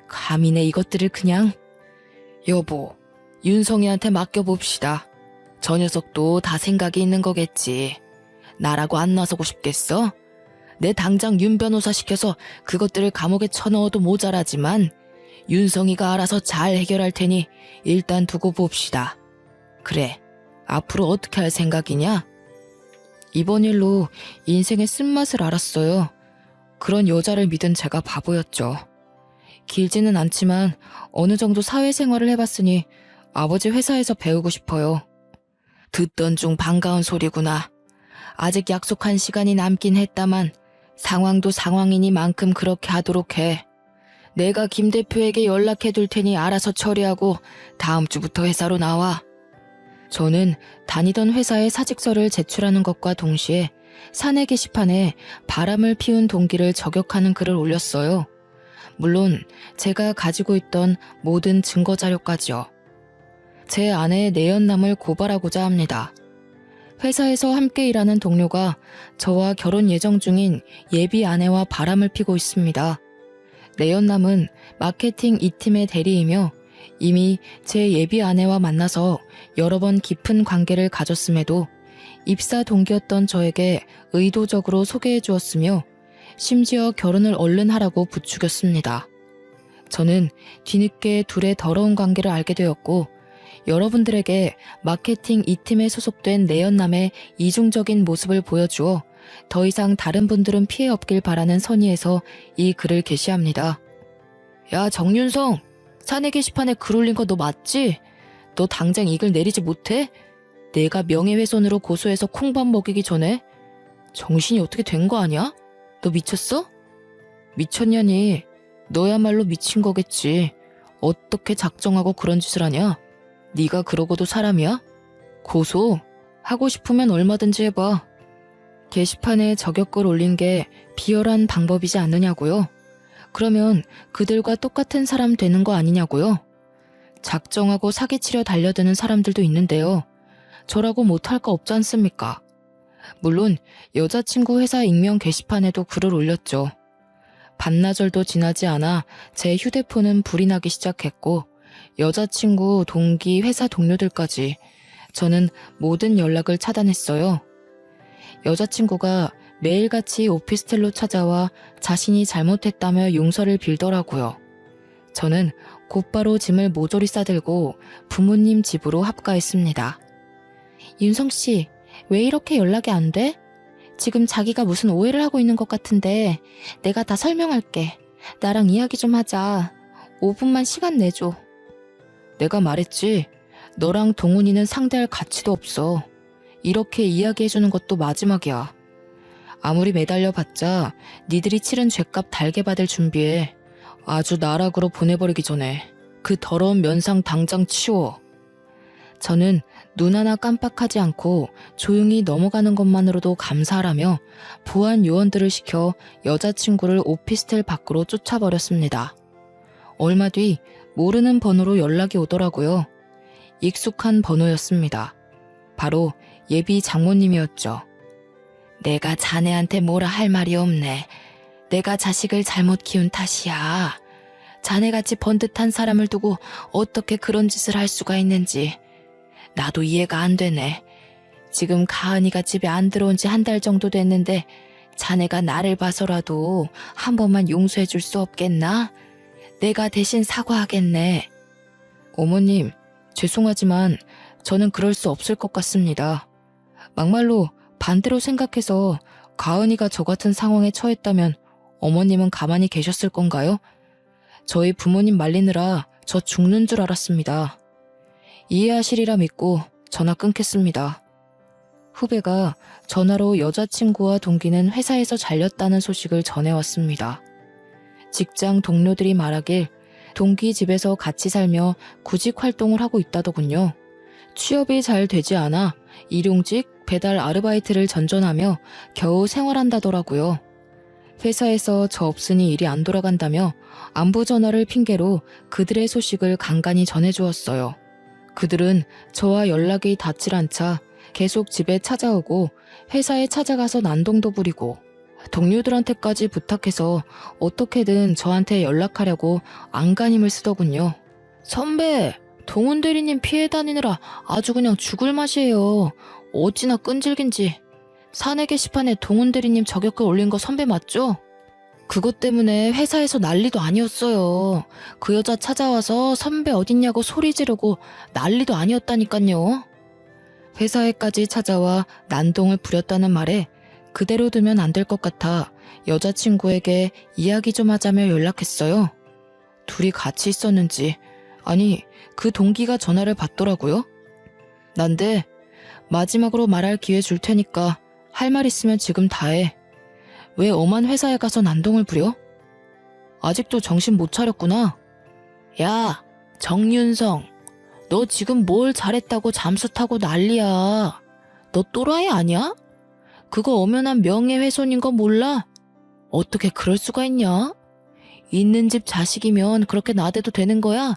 감히 내 이것들을 그냥. 여보, 윤성이한테 맡겨봅시다. 저 녀석도 다 생각이 있는 거겠지. 나라고 안 나서고 싶겠어? 내 당장 윤 변호사 시켜서 그것들을 감옥에 쳐넣어도 모자라지만 윤성이가 알아서 잘 해결할 테니 일단 두고 봅시다. 그래, 앞으로 어떻게 할 생각이냐? 이번 일로 인생의 쓴맛을 알았어요. 그런 여자를 믿은 제가 바보였죠. 길지는 않지만 어느 정도 사회생활을 해봤으니 아버지 회사에서 배우고 싶어요. 듣던 중 반가운 소리구나. 아직 약속한 시간이 남긴 했다만 상황도 상황이니만큼 그렇게 하도록 해. 내가 김 대표에게 연락해둘 테니 알아서 처리하고 다음 주부터 회사로 나와. 저는 다니던 회사에 사직서를 제출하는 것과 동시에 사내 게시판에 바람을 피운 동기를 저격하는 글을 올렸어요. 물론 제가 가지고 있던 모든 증거 자료까지요. 제 아내의 내연남을 고발하고자 합니다. 회사에서 함께 일하는 동료가 저와 결혼 예정 중인 예비 아내와 바람을 피고 있습니다. 내연남은 마케팅 2팀의 대리이며 이미 제 예비 아내와 만나서 여러 번 깊은 관계를 가졌음에도 입사 동기였던 저에게 의도적으로 소개해 주었으며 심지어 결혼을 얼른 하라고 부추겼습니다. 저는 뒤늦게 둘의 더러운 관계를 알게 되었고 여러분들에게 마케팅 2팀에 소속된 내연남의 이중적인 모습을 보여주어 더 이상 다른 분들은 피해 없길 바라는 선의에서 이 글을 게시합니다. 야, 정윤성! 사내 게시판에 글 올린 거 너 맞지? 너 당장 이 글 내리지 못해? 내가 명예훼손으로 고소해서 콩밥 먹이기 전에? 정신이 어떻게 된 거 아니야? 너 미쳤어? 미쳤냐니? 너야말로 미친 거겠지. 어떻게 작정하고 그런 짓을 하냐? 네가 그러고도 사람이야? 고소? 하고 싶으면 얼마든지 해봐. 게시판에 저격글 올린 게 비열한 방법이지 않느냐고요? 그러면 그들과 똑같은 사람 되는 거 아니냐고요? 작정하고 사기치려 달려드는 사람들도 있는데요. 저라고 못할 거 없지 않습니까? 물론 여자친구 회사 익명 게시판에도 글을 올렸죠. 반나절도 지나지 않아 제 휴대폰은 불이 나기 시작했고 여자친구, 동기, 회사 동료들까지 저는 모든 연락을 차단했어요. 여자친구가 매일같이 오피스텔로 찾아와 자신이 잘못했다며 용서를 빌더라고요. 저는 곧바로 짐을 모조리 싸들고 부모님 집으로 합가했습니다. 윤성씨, 왜 이렇게 연락이 안 돼? 지금 자기가 무슨 오해를 하고 있는 것 같은데 내가 다 설명할게. 나랑 이야기 좀 하자. 5분만 시간 내줘. 내가 말했지. 너랑 동훈이는 상대할 가치도 없어. 이렇게 이야기해주는 것도 마지막이야. 아무리 매달려봤자 니들이 치른 죗값 달게 받을 준비해. 아주 나락으로 보내버리기 전에 그 더러운 면상 당장 치워. 저는 눈 하나 깜빡하지 않고 조용히 넘어가는 것만으로도 감사하라며 보안 요원들을 시켜 여자친구를 오피스텔 밖으로 쫓아버렸습니다. 얼마 뒤 모르는 번호로 연락이 오더라고요. 익숙한 번호였습니다. 바로 예비 장모님이었죠. 내가 자네한테 뭐라 할 말이 없네. 내가 자식을 잘못 키운 탓이야. 자네같이 번듯한 사람을 두고 어떻게 그런 짓을 할 수가 있는지 나도 이해가 안 되네. 지금 가은이가 집에 안 들어온 지 한 달 정도 됐는데 자네가 나를 봐서라도 한 번만 용서해 줄 수 없겠나? 내가 대신 사과하겠네. 어머님, 죄송하지만 저는 그럴 수 없을 것 같습니다. 막말로 반대로 생각해서 가은이가 저 같은 상황에 처했다면 어머님은 가만히 계셨을 건가요? 저희 부모님 말리느라 저 죽는 줄 알았습니다. 이해하시리라 믿고 전화 끊겠습니다. 후배가 전화로 여자친구와 동기는 회사에서 잘렸다는 소식을 전해왔습니다. 직장 동료들이 말하길 동기 집에서 같이 살며 구직 활동을 하고 있다더군요. 취업이 잘 되지 않아 일용직, 배달 아르바이트를 전전하며 겨우 생활한다더라고요. 회사에서 저 없으니 일이 안 돌아간다며 안부 전화를 핑계로 그들의 소식을 간간히 전해주었어요. 그들은 저와 연락이 닿질 않자 계속 집에 찾아오고 회사에 찾아가서 난동도 부리고 동료들한테까지 부탁해서 어떻게든 저한테 연락하려고 안간힘을 쓰더군요. 선배, 동훈 대리님 피해 다니느라 아주 그냥 죽을 맛이에요. 어찌나 끈질긴지. 사내 게시판에 동훈 대리님 저격글 올린 거 선배 맞죠? 그것 때문에 회사에서 난리도 아니었어요. 그 여자 찾아와서 선배 어딨냐고 소리 지르고 난리도 아니었다니깐요. 회사에까지 찾아와 난동을 부렸다는 말에 그대로 두면 안 될 것 같아 여자친구에게 이야기 좀 하자며 연락했어요. 둘이 같이 있었는지, 아니 그 동기가 전화를 받더라고요. 난데 마지막으로 말할 기회 줄 테니까 할 말 있으면 지금 다 해. 왜 엄한 회사에 가서 난동을 부려? 아직도 정신 못 차렸구나. 야, 정윤성. 너 지금 뭘 잘했다고 잠수 타고 난리야. 너 또라이 아니야? 그거 엄연한 명예훼손인 거 몰라? 어떻게 그럴 수가 있냐? 있는 집 자식이면 그렇게 나대도 되는 거야?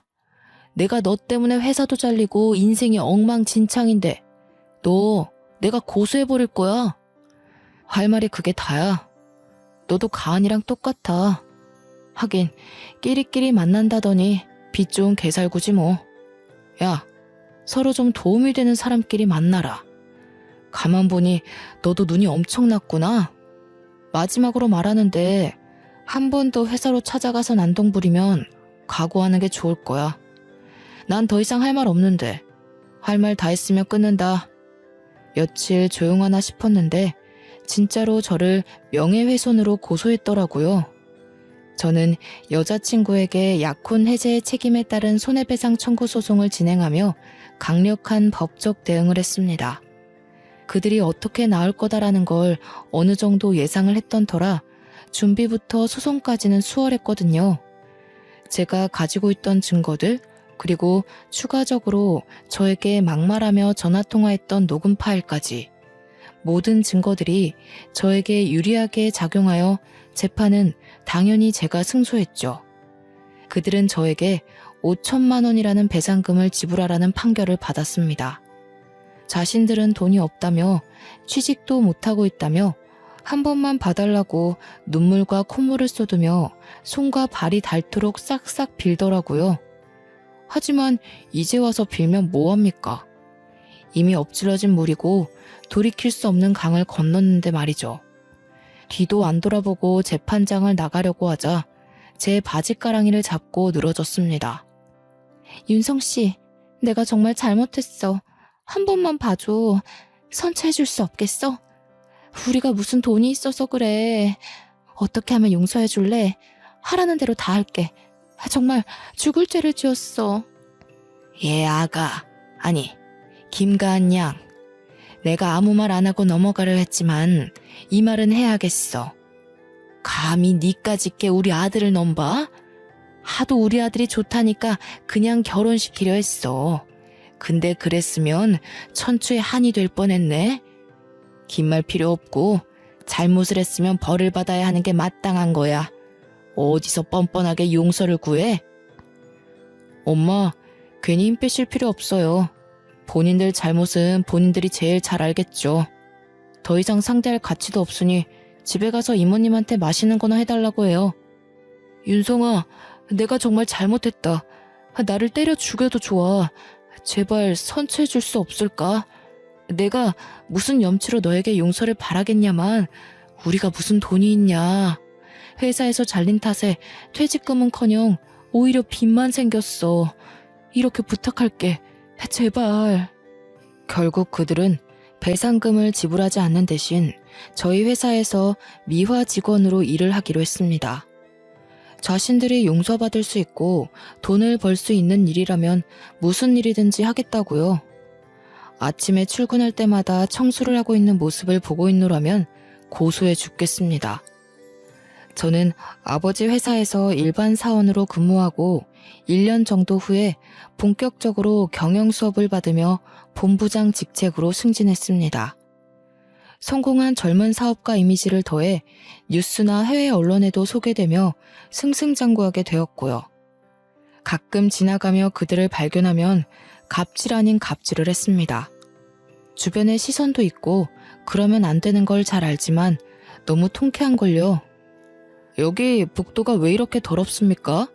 내가 너 때문에 회사도 잘리고 인생이 엉망진창인데 너 내가 고소해버릴 거야. 할 말이 그게 다야. 너도 가은이랑 똑같아. 하긴 끼리끼리 만난다더니 빚 좋은 개살구지 뭐. 야, 서로 좀 도움이 되는 사람끼리 만나라. 가만 보니 너도 눈이 엄청났구나. 마지막으로 말하는데 한 번 더 회사로 찾아가서 난동 부리면 각오하는 게 좋을 거야. 난 더 이상 할 말 없는데 할 말 다 했으면 끊는다. 며칠 조용하나 싶었는데 진짜로 저를 명예훼손으로 고소했더라고요. 저는 여자친구에게 약혼 해제의 책임에 따른 손해배상 청구 소송을 진행하며 강력한 법적 대응을 했습니다. 그들이 어떻게 나올 거다라는 걸 어느 정도 예상을 했던 터라 준비부터 소송까지는 수월했거든요. 제가 가지고 있던 증거들, 그리고 추가적으로 저에게 막말하며 전화통화했던 녹음 파일까지 모든 증거들이 저에게 유리하게 작용하여 재판은 당연히 제가 승소했죠. 그들은 저에게 5천만 원이라는 배상금을 지불하라는 판결을 받았습니다. 자신들은 돈이 없다며 취직도 못하고 있다며 한 번만 봐달라고 눈물과 콧물을 쏟으며 손과 발이 닳도록 싹싹 빌더라고요. 하지만 이제 와서 빌면 뭐합니까? 이미 엎질러진 물이고 돌이킬 수 없는 강을 건넜는데 말이죠. 뒤도 안 돌아보고 재판장을 나가려고 하자 제 바지가랑이를 잡고 늘어졌습니다. 윤성씨, 내가 정말 잘못했어. 한 번만 봐줘. 선처해줄 수 없겠어? 우리가 무슨 돈이 있어서 그래. 어떻게 하면 용서해줄래? 하라는 대로 다 할게. 정말 죽을 죄를 지었어. 예, 아가. 아니, 김가은 양. 내가 아무 말 안 하고 넘어가려 했지만 이 말은 해야겠어. 감히 니까짓 게 우리 아들을 넘봐? 하도 우리 아들이 좋다니까 그냥 결혼시키려 했어. 근데 그랬으면 천추의 한이 될 뻔했네. 긴 말 필요 없고 잘못을 했으면 벌을 받아야 하는 게 마땅한 거야. 어디서 뻔뻔하게 용서를 구해? 엄마, 괜히 힘 빼실 필요 없어요. 본인들 잘못은 본인들이 제일 잘 알겠죠. 더 이상 상대할 가치도 없으니 집에 가서 이모님한테 맛있는 거나 해달라고 해요. 윤성아, 내가 정말 잘못했다. 나를 때려 죽여도 좋아. 제발 선처해줄 수 없을까? 내가 무슨 염치로 너에게 용서를 바라겠냐만 우리가 무슨 돈이 있냐. 회사에서 잘린 탓에 퇴직금은커녕 오히려 빚만 생겼어. 이렇게 부탁할게. 제발. 결국 그들은 배상금을 지불하지 않는 대신 저희 회사에서 미화 직원으로 일을 하기로 했습니다. 자신들이 용서받을 수 있고 돈을 벌 수 있는 일이라면 무슨 일이든지 하겠다고요. 아침에 출근할 때마다 청소를 하고 있는 모습을 보고 있노라면 고소해 죽겠습니다. 저는 아버지 회사에서 일반 사원으로 근무하고 1년 정도 후에 본격적으로 경영 수업을 받으며 본부장 직책으로 승진했습니다. 성공한 젊은 사업가 이미지를 더해 뉴스나 해외 언론에도 소개되며 승승장구하게 되었고요. 가끔 지나가며 그들을 발견하면 갑질 아닌 갑질을 했습니다. 주변에 시선도 있고 그러면 안 되는 걸 잘 알지만 너무 통쾌한걸요. 여기 복도가 왜 이렇게 더럽습니까?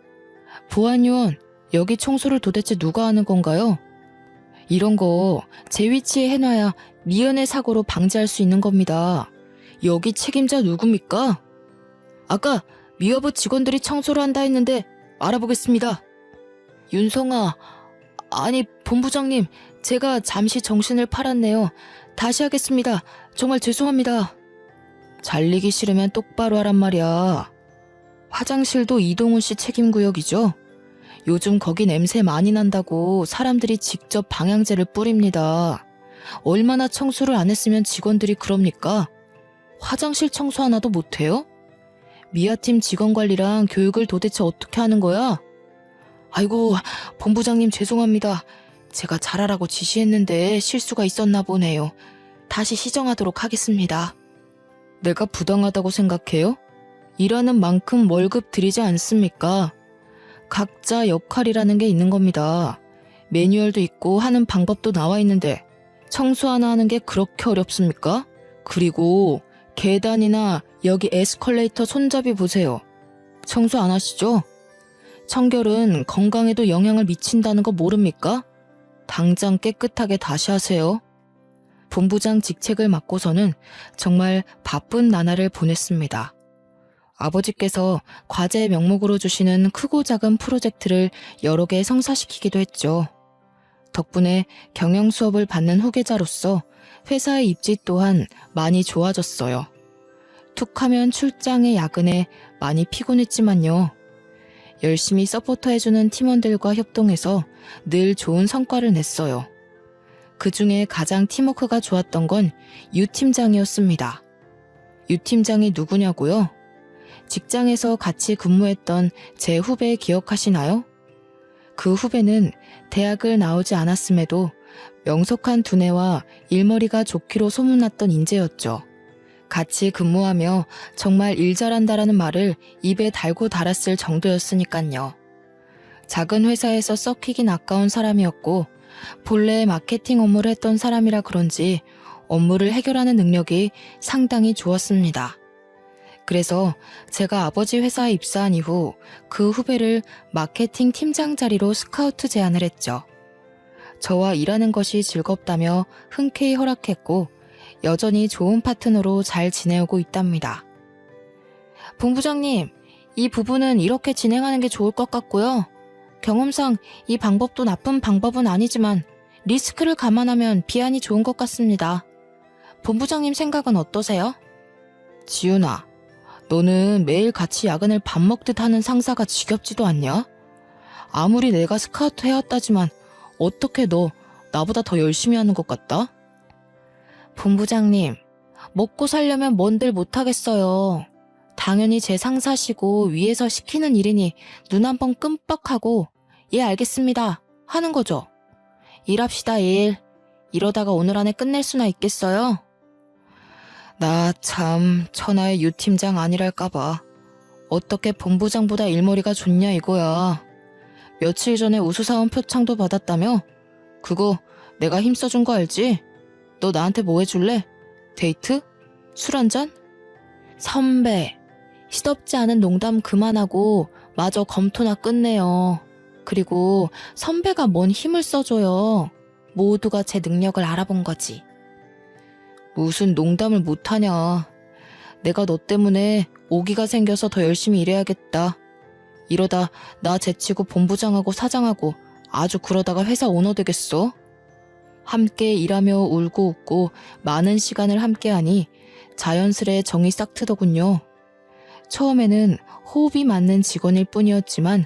보안요원, 여기 청소를 도대체 누가 하는 건가요? 이런 거 제 위치에 해놔야 미연의 사고로 방지할 수 있는 겁니다. 여기 책임자 누굽니까? 아까 미화부 직원들이 청소를 한다 했는데 알아보겠습니다. 윤성아, 아니 본부장님, 제가 잠시 정신을 팔았네요. 다시 하겠습니다. 정말 죄송합니다. 잘리기 싫으면 똑바로 하란 말이야. 화장실도 이동훈 씨 책임구역이죠? 요즘 거기 냄새 많이 난다고 사람들이 직접 방향제를 뿌립니다. 얼마나 청소를 안 했으면 직원들이 그럽니까? 화장실 청소 하나도 못해요? 미아팀 직원 관리랑 교육을 도대체 어떻게 하는 거야? 아이고, 본부장님 죄송합니다. 제가 잘하라고 지시했는데 실수가 있었나 보네요. 다시 시정하도록 하겠습니다. 내가 부당하다고 생각해요? 일하는 만큼 월급 드리지 않습니까? 각자 역할이라는 게 있는 겁니다. 매뉴얼도 있고 하는 방법도 나와 있는데 청소 하나 하는 게 그렇게 어렵습니까? 그리고 계단이나 여기 에스컬레이터 손잡이 보세요. 청소 안 하시죠? 청결은 건강에도 영향을 미친다는 거 모릅니까? 당장 깨끗하게 다시 하세요. 본부장 직책을 맡고서는 정말 바쁜 나날을 보냈습니다. 아버지께서 과제 명목으로 주시는 크고 작은 프로젝트를 여러 개 성사시키기도 했죠. 덕분에 경영 수업을 받는 후계자로서 회사의 입지 또한 많이 좋아졌어요. 툭하면 출장에 야근에 많이 피곤했지만요. 열심히 서포터해주는 팀원들과 협동해서 늘 좋은 성과를 냈어요. 그 중에 가장 팀워크가 좋았던 건 유 팀장이었습니다. 유 팀장이 누구냐고요? 직장에서 같이 근무했던 제 후배 기억하시나요? 그 후배는 대학을 나오지 않았음에도 명석한 두뇌와 일머리가 좋기로 소문났던 인재였죠. 같이 근무하며 정말 일 잘한다라는 말을 입에 달고 달았을 정도였으니깐요. 작은 회사에서 썩히긴 아까운 사람이었고 본래 마케팅 업무를 했던 사람이라 그런지 업무를 해결하는 능력이 상당히 좋았습니다. 그래서 제가 아버지 회사에 입사한 이후 그 후배를 마케팅 팀장 자리로 스카우트 제안을 했죠. 저와 일하는 것이 즐겁다며 흔쾌히 허락했고 여전히 좋은 파트너로 잘 지내오고 있답니다. 본부장님, 이 부분은 이렇게 진행하는 게 좋을 것 같고요. 경험상 이 방법도 나쁜 방법은 아니지만 리스크를 감안하면 비안이 좋은 것 같습니다. 본부장님 생각은 어떠세요? 지윤아, 너는 매일 같이 야근을 밥 먹듯 하는 상사가 지겹지도 않냐? 아무리 내가 스카우트 해왔다지만 어떻게 너 나보다 더 열심히 하는 것 같다? 본부장님, 먹고 살려면 뭔들 못하겠어요. 당연히 제 상사시고 위에서 시키는 일이니 눈 한 번 끔뻑하고 예 알겠습니다 하는 거죠. 일합시다 일. 이러다가 오늘 안에 끝낼 수나 있겠어요? 나 참 천하의 유 팀장 아니랄까봐. 어떻게 본부장보다 일머리가 좋냐 이거야. 며칠 전에 우수사원 표창도 받았다며? 그거 내가 힘써준 거 알지? 너 나한테 뭐 해줄래? 데이트? 술 한잔? 선배, 시덥지 않은 농담 그만하고 마저 검토나 끝내요. 그리고 선배가 뭔 힘을 써줘요. 모두가 제 능력을 알아본 거지. 무슨 농담을 못하냐. 내가 너 때문에 오기가 생겨서 더 열심히 일해야겠다. 이러다 나 제치고 본부장하고 사장하고 아주 그러다가 회사 오너 되겠어. 함께 일하며 울고 웃고 많은 시간을 함께하니 자연스레 정이 싹 트더군요. 처음에는 호흡이 맞는 직원일 뿐이었지만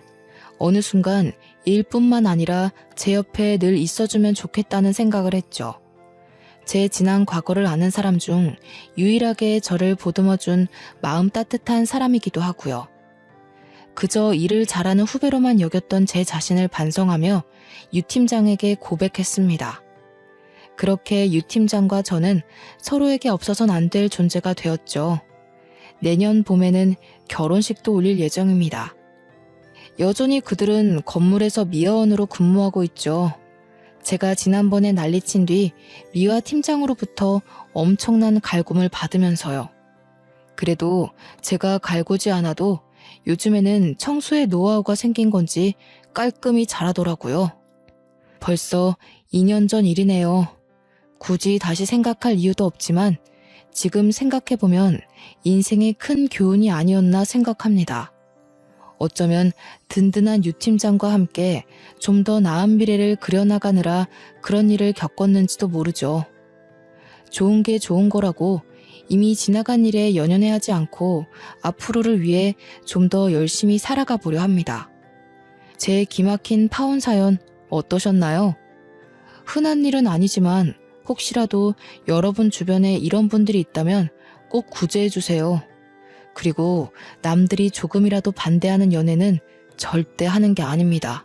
어느 순간 일뿐만 아니라 제 옆에 늘 있어주면 좋겠다는 생각을 했죠. 제 지난 과거를 아는 사람 중 유일하게 저를 보듬어준 마음 따뜻한 사람이기도 하고요. 그저 일을 잘하는 후배로만 여겼던 제 자신을 반성하며 유 팀장에게 고백했습니다. 그렇게 유 팀장과 저는 서로에게 없어선 안 될 존재가 되었죠. 내년 봄에는 결혼식도 올릴 예정입니다. 여전히 그들은 건물에서 미화원으로 근무하고 있죠. 제가 지난번에 난리친 뒤 미화 팀장으로부터 엄청난 갈굼을 받으면서요. 그래도 제가 갈구지 않아도 요즘에는 청소의 노하우가 생긴 건지 깔끔히 잘하더라고요. 벌써 2년 전 일이네요. 굳이 다시 생각할 이유도 없지만 지금 생각해보면 인생의 큰 교훈이 아니었나 생각합니다. 어쩌면 든든한 유 팀장과 함께 좀 더 나은 미래를 그려나가느라 그런 일을 겪었는지도 모르죠. 좋은 게 좋은 거라고 이미 지나간 일에 연연해하지 않고 앞으로를 위해 좀 더 열심히 살아가 보려 합니다. 제 기막힌 파혼 사연 어떠셨나요? 흔한 일은 아니지만 혹시라도 여러분 주변에 이런 분들이 있다면 꼭 구제해 주세요. 그리고 남들이 조금이라도 반대하는 연애는 절대 하는 게 아닙니다.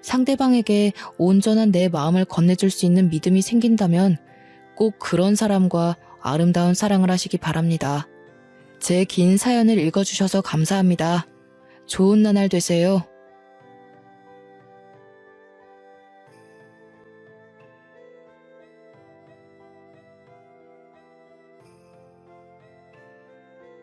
상대방에게 온전한 내 마음을 건네줄 수 있는 믿음이 생긴다면 꼭 그런 사람과 아름다운 사랑을 하시기 바랍니다. 제 긴 사연을 읽어주셔서 감사합니다. 좋은 나날 되세요.